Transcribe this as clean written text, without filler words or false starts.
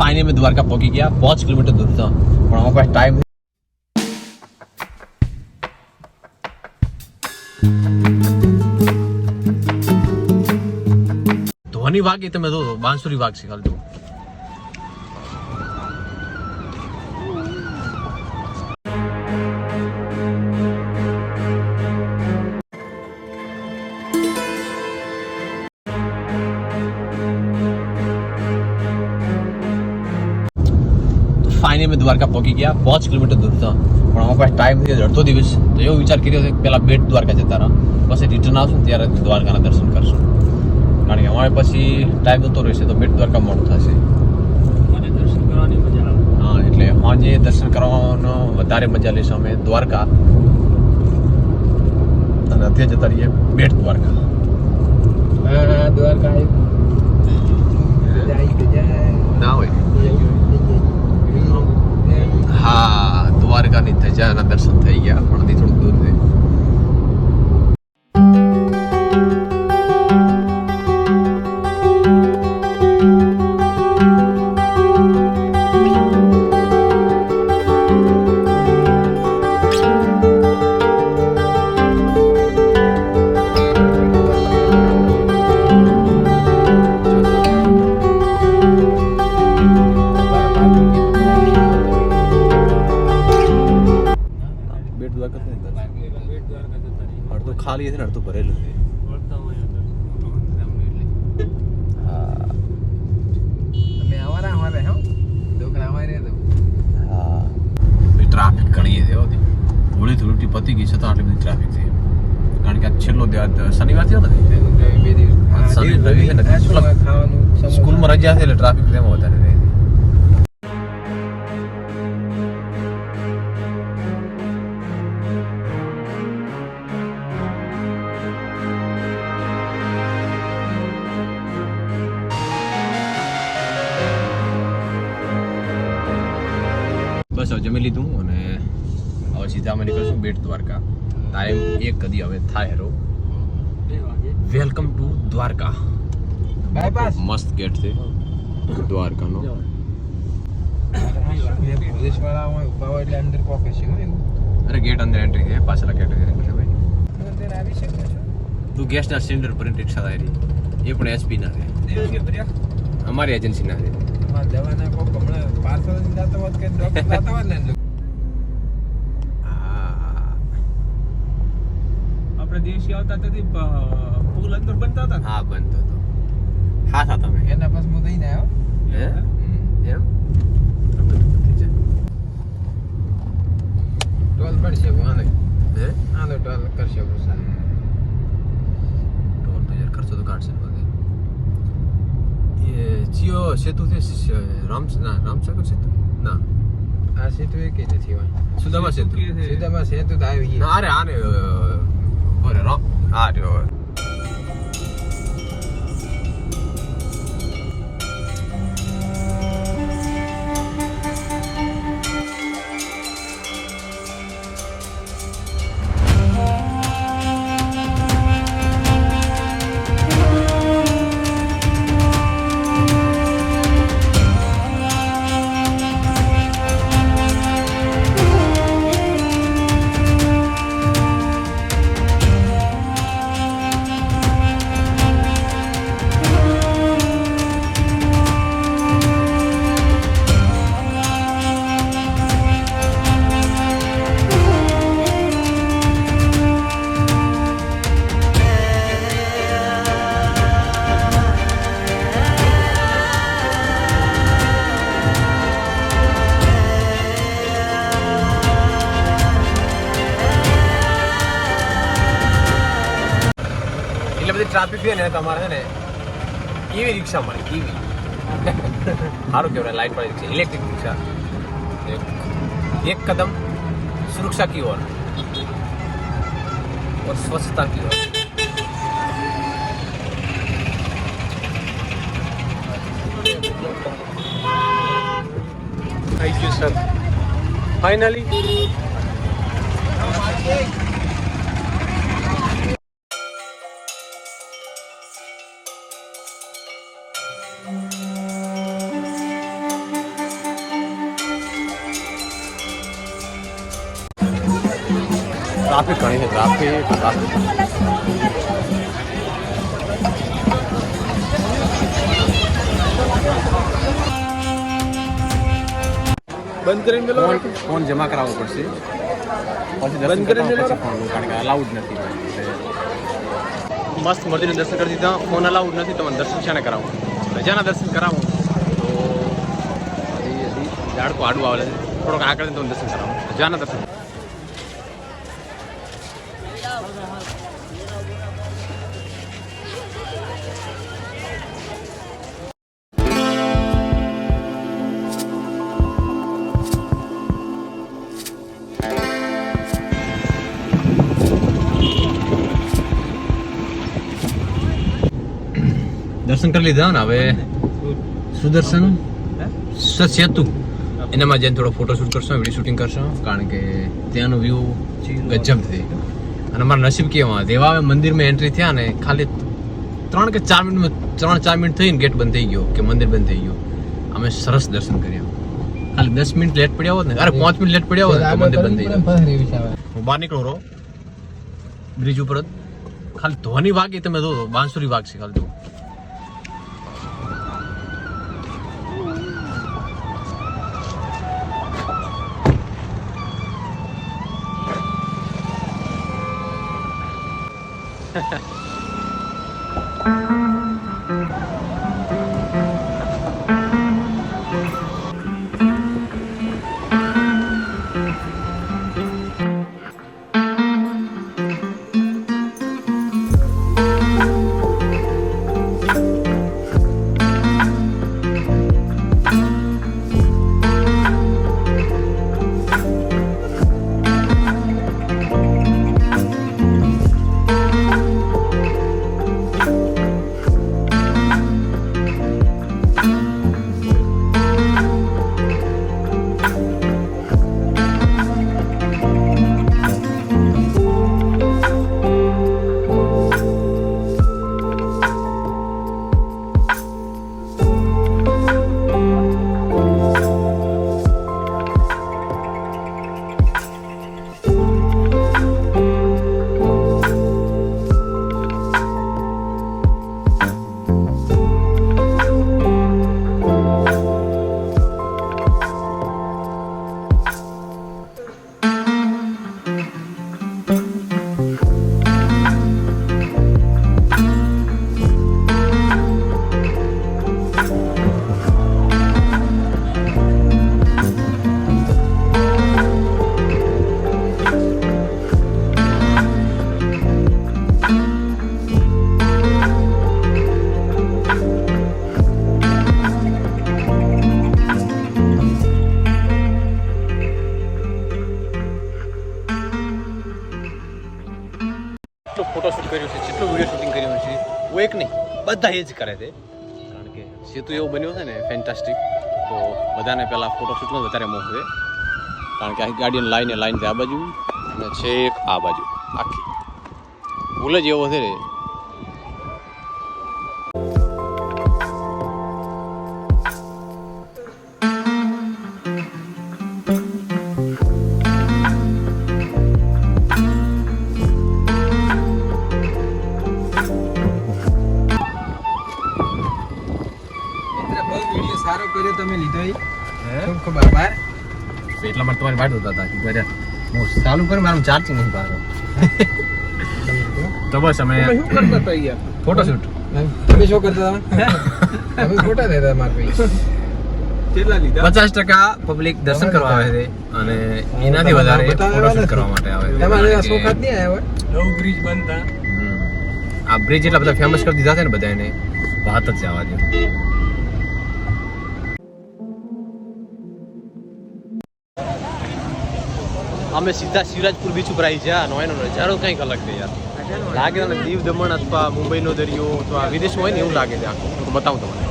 Finally मैं द्वारका पहुंची गया 5 किलोमीटर दूर था પણ અમારા પાસે ટાઈમ ધ્વનિ વાગી તમે જો બાંસુરી વાગ છે ખાલી फाइनली मैं द्वारका पहुंची गया 5 किलोमीटर दूर था પણ અમારા પાસે ટાઈમ નથી અડધો દિવસ તો એવો વિચાર કર્યો છે કે પેલા બેટ દ્વારકા જતા રહા પછી રિટર્ન આવશું ત્યારે દ્વારકાના દર્શન કરશું કારણ કે અમારે પછી ટાઈમ જતો રહેશે તો બેટ દ્વારકા મોડું થશે દર્શન કરવાની મજા આવે હા એટલે આજે દર્શન કરવાનો વધારે મજા લઈશું અમે દ્વારકા અને અત્યારે જતા રહીએ બેટ દ્વારકા હા દ્વારકા ના હોય હા દ્વારકાની ધજાના દર્શન થઈ ગયા પણ હજી થોડુંક દૂર છે અડધું ખાલી છે ને અડધું ભરેલું છે ટ્રાફિક ઘણી છે હોળી ધૂળેટી પતી ગઈ છતાં આટલી બધી ટ્રાફિક છે કારણ કે આ છેલ્લો શનિવાર થયો નથી રવિ છે ને સ્કૂલમાં રજા છે એટલે ટ્રાફિક તેમાં વધારે રહે બસ હવે જમી લીધું અને હવે સીધા અમે નીકળશું બેટ દ્વારકા ટાઈમ 1 કદી હવે થાય હેરો વેલકમ ટુ દ્વારકા બાયપાસ મસ્ત ગેટ છે દ્વારકાનો અરે ગેટ અંદર એન્ટ્રી છે પાછલા ગેટ છે ભાઈ તું ગેસના સિલિન્ડર પર રિક્ષા થાય રહી એ પણ એચપી ના છે અમારી એજન્સી ના છે દવાના કોક હમણાં પાર્સલ જતો હોત કે ડોક્ટર જતો હોત ને આપણે દેશી આવતા તેથી પુલ અંદર બનતા હતા હા બનતો હતો હા થા તમે એના પાસ હું દઈને આવ્યો હે એમ ટોલ પડશે આને હે આનો ટોલ કરશે ગુસ્સા ટોલ તો યાર ખર્ચો તો કાઢશે બધે ये जियो सेतु थे रामसागर सेतु ना આ સેતુ એક જ નથી હોય સુદામા સેતુ સીધામાં સેતુ તો આવી ના અરે આને ઓરે રામ આ રહ્યો એટલે બધી ટ્રાફિક છે ને તમારે છે ને ઈવી રિક્ષા મળી ઈવી સારું કહેવાય લાઇટ વાળી રિક્ષા ઇલેક્ટ્રિક રિક્ષા એક કદમ સુરક્ષા की ओर और स्वच्छता की ओर thank you sir finally traffic ઘણી છે, ટ્રાફિક બંધ કરીને પેલો ફોન જમા કરાવવો પડશે, પછી બંધ કરીને પછી ફોન, કારણ કે અલાઉડ નથી. મસ્ત મંદિરનું દર્શન કરી દીધા, ફોન અલાઉડ નથી, તમને દર્શન શાને કરાવો, રજાના દર્શન કરાવો તો ઝાડકો આડું આવે છે, થોડોક આગળ તમને દર્શન કરાવો, રજાના દર્શન. દર્શન કરી લીધા ને, હવે સુદર્શન સેતુ એનામાં જઈને થોડો ફોટો શૂટ કરશો, વિડીયો શૂટિંગ કરશો, કારણ કે ત્યાંનો વ્યૂ ગજબ છે. અને અમારા નસીબ કેવા દેવા આવે, મંદિરમાં એન્ટ્રી થયા ને ખાલી 3 કે 4 મિનિટ થઈને ગેટ બંધ થઈ ગયો કે મંદિર બંધ થઈ ગયું. અમે સરસ દર્શન કર્યા, ખાલી 10 મિનિટ લેટ પડ્યા હોત ને, અરે 5 મિનિટ લેટ પડ્યા હોત ને તો મંદિર બંધ થઈ ગયું. હું બહાર નીકળો રહો બ્રિજ ઉપર જ, ખાલી ધ્વનિ વાગી, તમે જો બાંસુરી વાગશે ખાલી તો. ફોટો શૂટ કર્યું છે, જેટલું વિડીયો શૂટિંગ કર્યું છે, હું એક નહીં બધા એ જ કરે છે, કારણ કે સેતુ એવો બન્યો છે ને ફેન્ટાસ્ટિક, તો બધાને પહેલાં ફોટો શૂટમાં વધારે મોહ છે, કારણ કે આખી ગાડીને લાઈન છે આ બાજુ અને છેક આ બાજુ આખી ભૂલ જ એવો છે ને. સારો કર્યો તમે લીધો, ખૂબ ખૂબ આભાર. એટલા માટે તમારી વાટ જોતા હતા કે હું ચાલુ કરું, મારું ચાર્જિંગ નહીં પાડો. તો બસ અમે શું કરતા હતા યાર? ફોટોશૂટ. તમે શું કરતા હતા? તમે ફોટા દેતા મારા ભાઈ. કેટલા લીધા? 50% પબ્લિક દર્શન કરવા આવે છે અને એનાથી વધારે ફોટોશૂટ કરવા માટે આવે છે. તમારે શોખાત નહીં આવ્યા હોય? નવું બ્રિજ બનતા આ બ્રિજ એટલા બધા ફેમસ કરી દીધા છે ને બધાને, વાત જ જવા દે. અમે સીધા શિવરાજપુર બીચ ઉપર આવી ગયા, એનો નજારો કંઈક અલગ છે યાર, લાગે દીવ દમણ અથવા મુંબઈનો દરિયો અથવા વિદેશમાં હોય ને એવું લાગે છે આખું. બતાવું તમને.